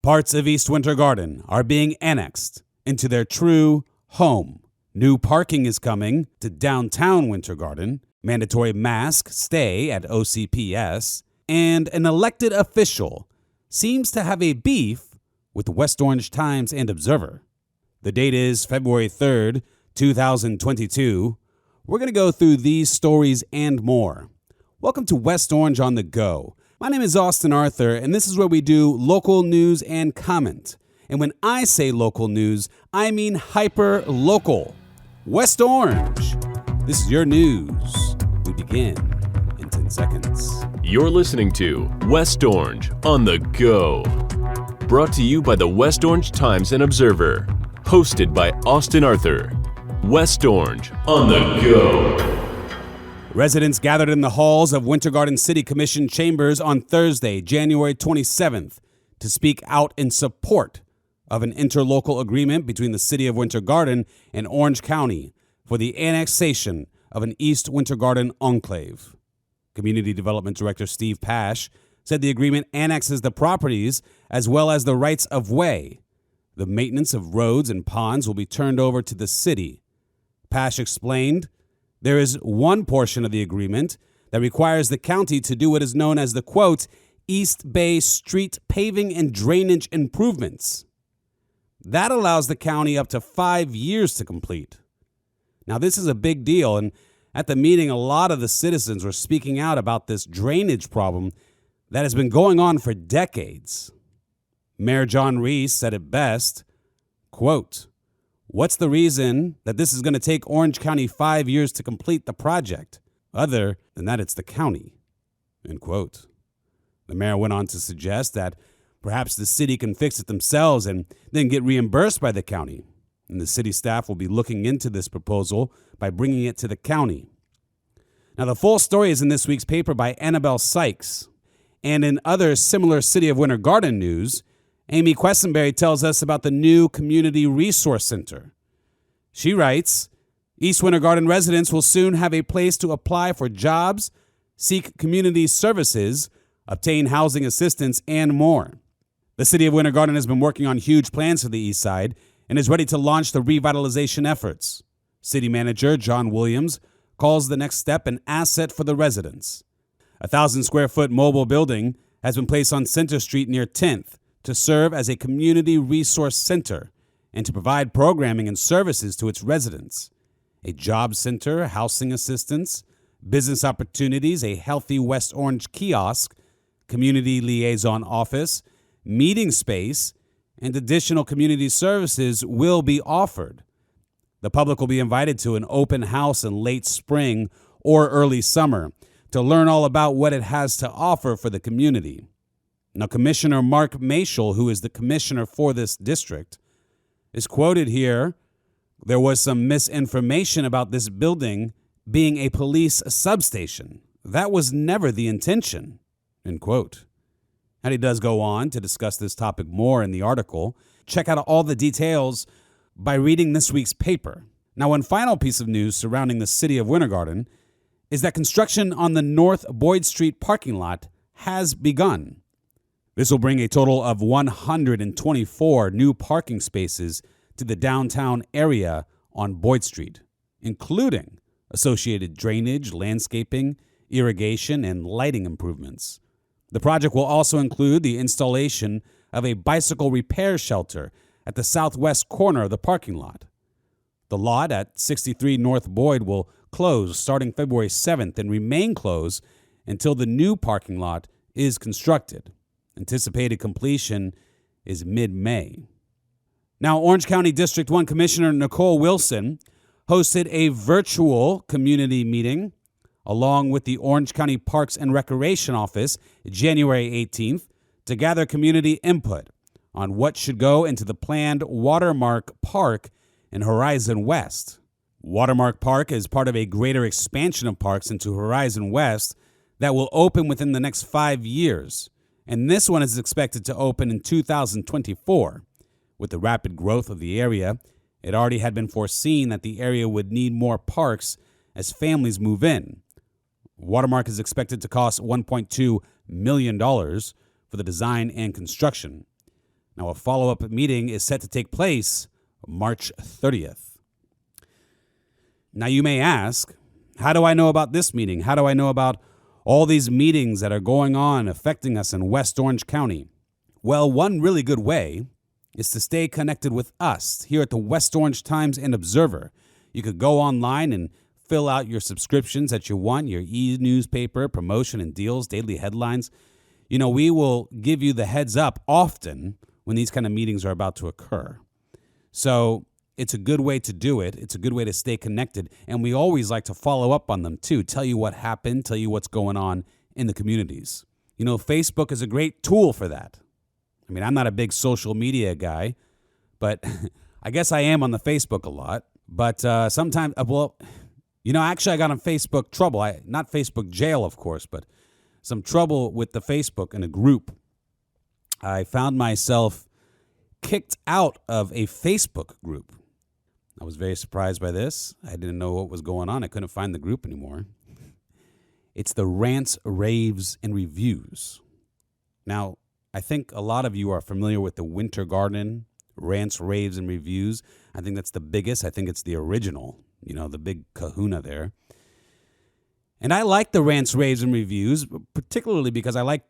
Parts of East Winter Garden are being annexed into their true home. New parking is coming to downtown Winter Garden, mandatory mask stay at OCPS, and an elected official seems to have a beef with the West Orange Times and Observer. The date is February 3rd, 2022. We're going to go through these stories and more. Welcome to West Orange on the Go. My name is Austin Arthur, and this is where we do local news and comment. And when I say local news, I mean hyper-local. West Orange. This is your news. We begin in 10 seconds. You're listening to West Orange on the Go. Brought to you by the West Orange Times and Observer. Hosted by Austin Arthur. West Orange on the Go. Residents gathered in the halls of Winter Garden City Commission chambers on Thursday, January 27th, to speak out in support of an interlocal agreement between the city of Winter Garden and Orange County for the annexation of an East Winter Garden enclave. Community Development Director Steve Pash said the agreement annexes the properties as well as the rights of way. The maintenance of roads and ponds will be turned over to the city. Pash explained, there is one portion of the agreement that requires the county to do what is known as the, quote, East Bay Street paving and drainage improvements. That allows the county up to 5 years to complete. Now, this is a big deal, and at the meeting, a lot of the citizens were speaking out about this drainage problem that has been going on for decades. Mayor John Reese said it best, quote, what's the reason that this is going to take Orange County 5 years to complete the project? Other than that, it's the county, end quote. The mayor went on to suggest that perhaps the city can fix it themselves and then get reimbursed by the county. And the city staff will be looking into this proposal by bringing it to the county. Now, the full story is in this week's paper by Annabelle Sykes. And in other similar City of Winter Garden news, Amy Questenberry tells us about the new Community Resource Center. She writes, East Winter Garden residents will soon have a place to apply for jobs, seek community services, obtain housing assistance, and more. The City of Winter Garden has been working on huge plans for the East Side and is ready to launch the revitalization efforts. City Manager John Williams calls the next step an asset for the residents. A 1,000-square-foot mobile building has been placed on Center Street near 10th to serve as a community resource center and to provide programming and services to its residents. A job center, housing assistance, business opportunities, a healthy West Orange kiosk, community liaison office, meeting space, and additional community services will be offered. The public will be invited to an open house in late spring or early summer to learn all about what it has to offer for the community. Now, Commissioner Mark Mashel, who is the commissioner for this district, is quoted here, there was some misinformation about this building being a police substation. That was never the intention, end quote. And he does go on to discuss this topic more in the article. Check out all the details by reading this week's paper. Now, one final piece of news surrounding the city of Winter Garden is that construction on the North Boyd Street parking lot has begun. This will bring a total of 124 new parking spaces to the downtown area on Boyd Street, including associated drainage, landscaping, irrigation, and lighting improvements. The project will also include the installation of a bicycle repair shelter at the southwest corner of the parking lot. The lot at 63 North Boyd will close starting February 7th and remain closed until the new parking lot is constructed. Anticipated completion is mid-May. Now, Orange County District 1 Commissioner Nicole Wilson hosted a virtual community meeting along with the Orange County Parks and Recreation Office January 18th to gather community input on what should go into the planned Watermark Park in Horizon West. Watermark Park is part of a greater expansion of parks into Horizon West that will open within the next 5 years. And this one is expected to open in 2024. With the rapid growth of the area, it already had been foreseen that the area would need more parks as families move in. Watermark is expected to cost $1.2 million for the design and construction. Now, a follow-up meeting is set to take place March 30th. Now, you may ask, how do I know about this meeting? How do I know about all these meetings that are going on affecting us in West Orange County? Well, one really good way is to stay connected with us here at the West Orange Times and Observer. You could go online and fill out your subscriptions that you want, your e-newspaper, promotion and deals, daily headlines. You know, we will give you the heads up often when these kind of meetings are about to occur. So it's a good way to do it. It's a good way to stay connected. And we always like to follow up on them too, tell you what happened, tell you what's going on in the communities. You know, Facebook is a great tool for that. I mean, I'm not a big social media guy, but I guess I am on the Facebook a lot. But sometimes, actually I got in Facebook trouble. Not Facebook jail, of course, but some trouble with the Facebook in a group. I found myself kicked out of a Facebook group. I was very surprised by this. I didn't know what was going on. I couldn't find the group anymore. It's the Rants, Raves, and Reviews. Now, I think a lot of you are familiar with the Winter Garden, Rants, Raves, and Reviews. I think that's the biggest. I think it's the original, the big kahuna there. And I like the Rants, Raves, and Reviews, particularly because I like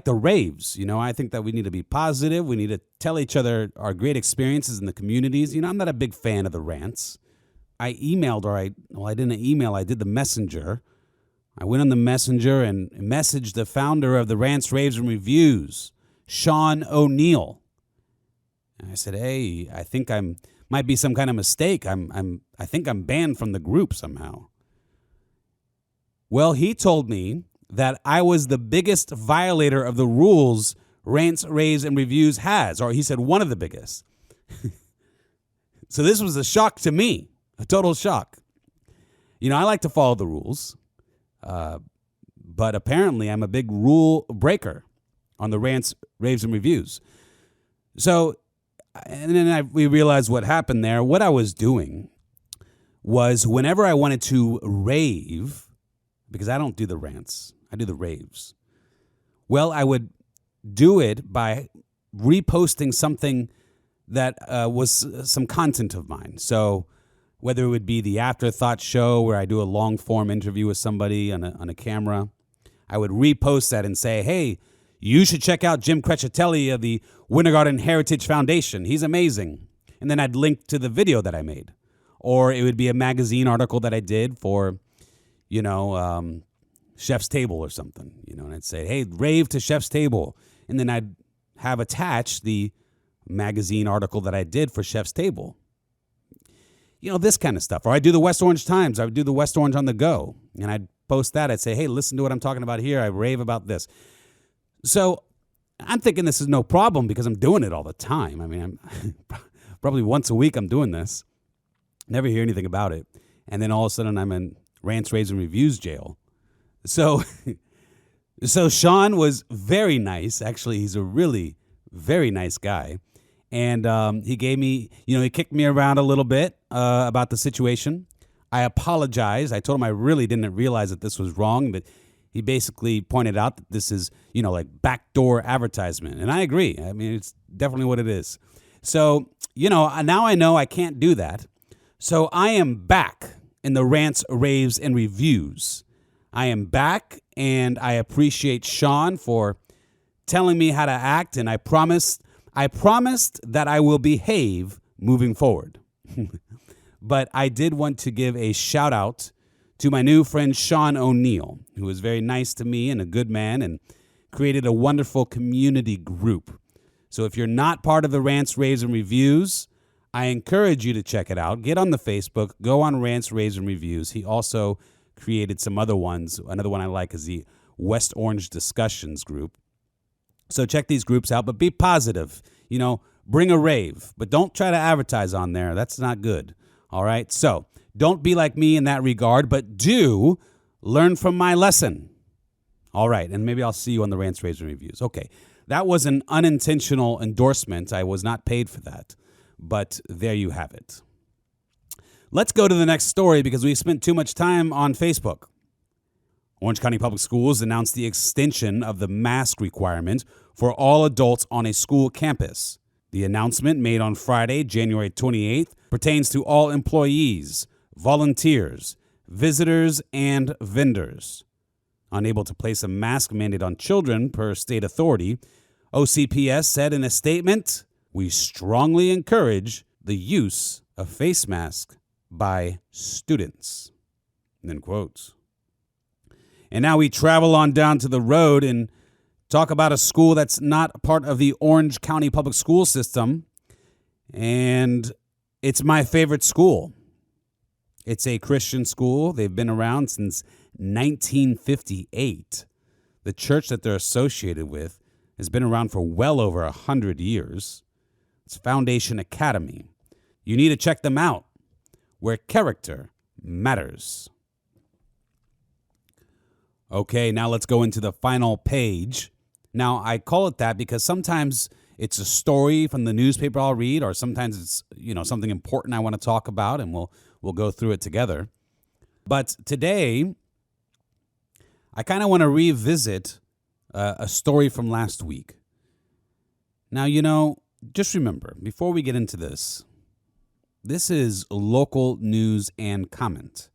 the raves. I think that we need to be positive. We need to tell each other our great experiences in the communities. I'm not a big fan of the rants. I emailed, I didn't email, I did the messenger. I went on the messenger and messaged the founder of the Rants, Raves, and Reviews, Sean O'Neill. And I said, hey, I think might be some kind of mistake. I think I'm banned from the group somehow. Well, he told me that I was the biggest violator of the rules Rants, Raves, and Reviews has, or he said one of the biggest. So this was a shock to me, a total shock. I like to follow the rules, but apparently I'm a big rule breaker on the Rants, Raves, and Reviews. So, and then we realized what happened there. What I was doing was whenever I wanted to rave, because I don't do the rants, I do the raves. Well, I would do it by reposting something that was some content of mine. So whether it would be the Afterthought show where I do a long form interview with somebody on a camera, I would repost that and say, hey, you should check out Jim Crecitelli of the Winter Garden Heritage Foundation. He's amazing. And then I'd link to the video that I made. Or it would be a magazine article that I did for, Chef's Table or something, and I'd say, hey, rave to Chef's Table. And then I'd have attached the magazine article that I did for Chef's Table. This kind of stuff. Or I'd do the West Orange Times. I would do the West Orange on the Go. And I'd post that. I'd say, hey, listen to what I'm talking about here. I rave about this. So I'm thinking this is no problem because I'm doing it all the time. I mean, I'm probably once a week I'm doing this. Never hear anything about it. And then all of a sudden I'm in Rants, Raves, and Reviews jail. So Sean was very nice. Actually, he's a really very nice guy. And he gave me, he kicked me around a little bit about the situation. I apologized. I told him I really didn't realize that this was wrong, but he basically pointed out that this is, like backdoor advertisement. And I agree. I mean, it's definitely what it is. So, now I know I can't do that. So I am back in the Rants, Raves, and Reviews. I am back, and I appreciate Sean for telling me how to act, and I promised that I will behave moving forward. But I did want to give a shout out to my new friend Sean O'Neill, who was very nice to me and a good man and created a wonderful community group. So if you're not part of the Rants, Raves, and Reviews, I encourage you to check it out. Get on the Facebook, go on Rants, Raves, and Reviews. He also created some other ones. Another one I like is the West Orange Discussions group. So check these groups out, but be positive. Bring a rave, but don't try to advertise on there. That's not good. All right? So don't be like me in that regard, but do learn from my lesson. All right, and maybe I'll see you on the Rants, Raves, and Reviews. Okay, that was an unintentional endorsement. I was not paid for that, but there you have it. Let's go to the next story because we spent too much time on Facebook. Orange County Public Schools announced the extension of the mask requirement for all adults on a school campus. The announcement made on Friday, January 28th, pertains to all employees, volunteers, visitors, and vendors. Unable to place a mask mandate on children per state authority, OCPS said in a statement, "We strongly encourage the use of face masks by students." End quotes. And now we travel on down to the road and talk about a school that's not part of the Orange County public school system. And it's my favorite school. It's a Christian school. They've been around since 1958. The church that they're associated with has been around for well over 100 years. It's Foundation Academy. You need to check them out, where character matters. Okay, now let's go into the final page. Now, I call it that because sometimes it's a story from the newspaper I'll read, or sometimes it's, something important I want to talk about, and we'll go through it together. But today, I kind of want to revisit a story from last week. Now, just remember, before we get into this is local news and comment,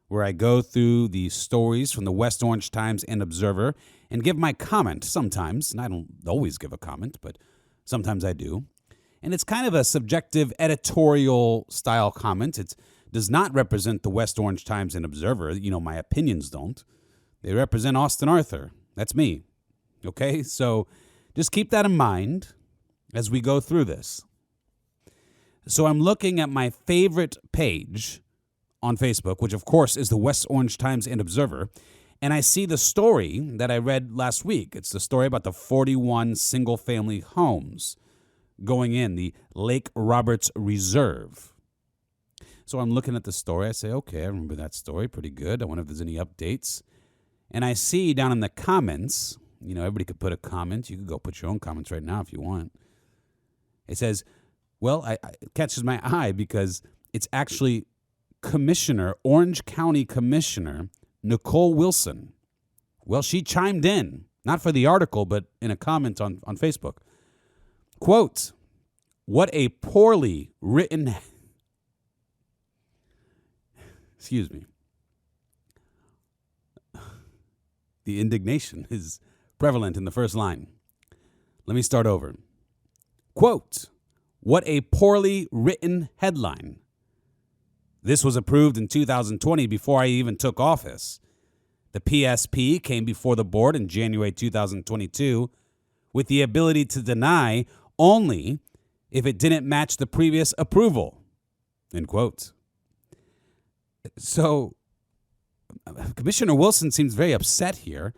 where I go through the stories from the West Orange Times and Observer and give my comment sometimes. And I don't always give a comment, but sometimes I do. And it's kind of a subjective editorial style comment. It does not represent the West Orange Times and Observer. My opinions don't. They represent Austin Arthur. That's me. Okay? So just keep that in mind as we go through this. So I'm looking at my favorite page on Facebook, which of course is the West Orange Times and Observer, and I see the story that I read last week. It's the story about the 41 single-family homes going in the Lake Roberts Reserve. So I'm looking at the story. I say, okay, I remember that story. Pretty good. I wonder if there's any updates. And I see down in the comments, everybody could put a comment. You could go put your own comments right now if you want. It says, it catches my eye because it's actually Orange County Commissioner Nicole Wilson. Well, she chimed in, not for the article, but in a comment on Facebook. Quote, "What a poorly written..." Excuse me. The indignation is prevalent in the first line. Let me start over. Quote, "What a poorly written headline. This was approved in 2020 before I even took office. The PSP came before the board in January 2022 with the ability to deny only if it didn't match the previous approval." End quote. So Commissioner Wilson seems very upset here.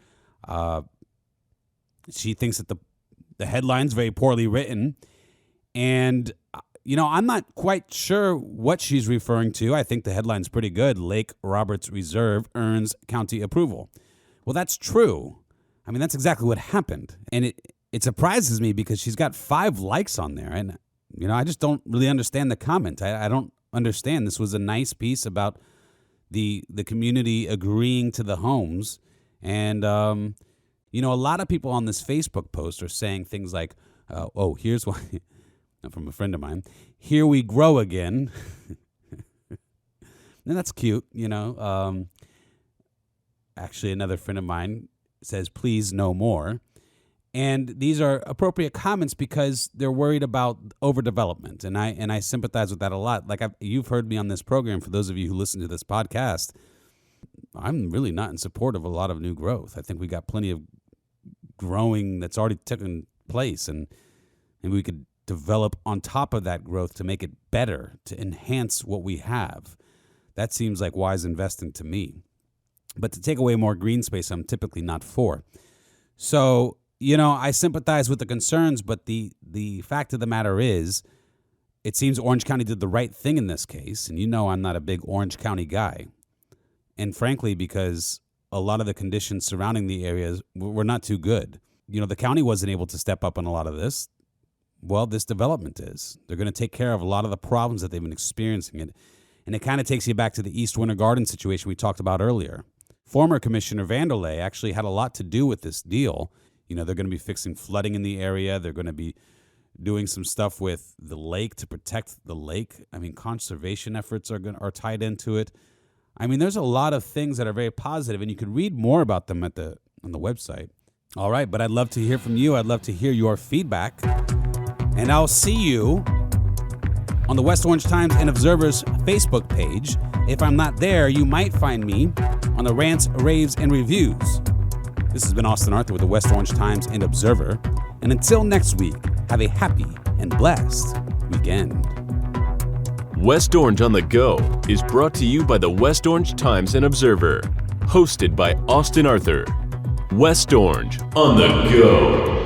She thinks that the headline's very poorly written. And I'm not quite sure what she's referring to. I think the headline's pretty good. Lake Roberts Reserve earns county approval. Well, that's true. I mean, that's exactly what happened. And it surprises me because she's got 5 likes on there. And, I just don't really understand the comment. I don't understand. This was a nice piece about the community agreeing to the homes. And, a lot of people on this Facebook post are saying things like, here's why... from a friend of mine, "Here we grow again." And that's cute, Actually, another friend of mine says, "Please no more." And these are appropriate comments because they're worried about overdevelopment. And I sympathize with that a lot. Like you've heard me on this program, for those of you who listen to this podcast, I'm really not in support of a lot of new growth. I think we got plenty of growing that's already taken place, and we could develop on top of that growth to make it better, to enhance what we have. That seems like wise investing to me. But to take away more green space, I'm typically not for. So, I sympathize with the concerns, but the fact of the matter is, it seems Orange County did the right thing in this case. And I'm not a big Orange County guy. And frankly, because a lot of the conditions surrounding the areas were not too good. The county wasn't able to step up on a lot of this. Well, this development is. They're going to take care of a lot of the problems that they've been experiencing. And it kind of takes you back to the East Winter Garden situation we talked about earlier. Former Commissioner Vanderlei actually had a lot to do with this deal. They're going to be fixing flooding in the area. They're going to be doing some stuff with the lake to protect the lake. I mean, conservation efforts are tied into it. I mean, there's a lot of things that are very positive, and you could read more about them on the website. All right, but I'd love to hear from you. I'd love to hear your feedback. And I'll see you on the West Orange Times and Observer's Facebook page. If I'm not there, you might find me on the Rants, Raves, and Reviews. This has been Austin Arthur with the West Orange Times and Observer. And until next week, have a happy and blessed weekend. West Orange on the Go is brought to you by the West Orange Times and Observer. Hosted by Austin Arthur. West Orange on the Go.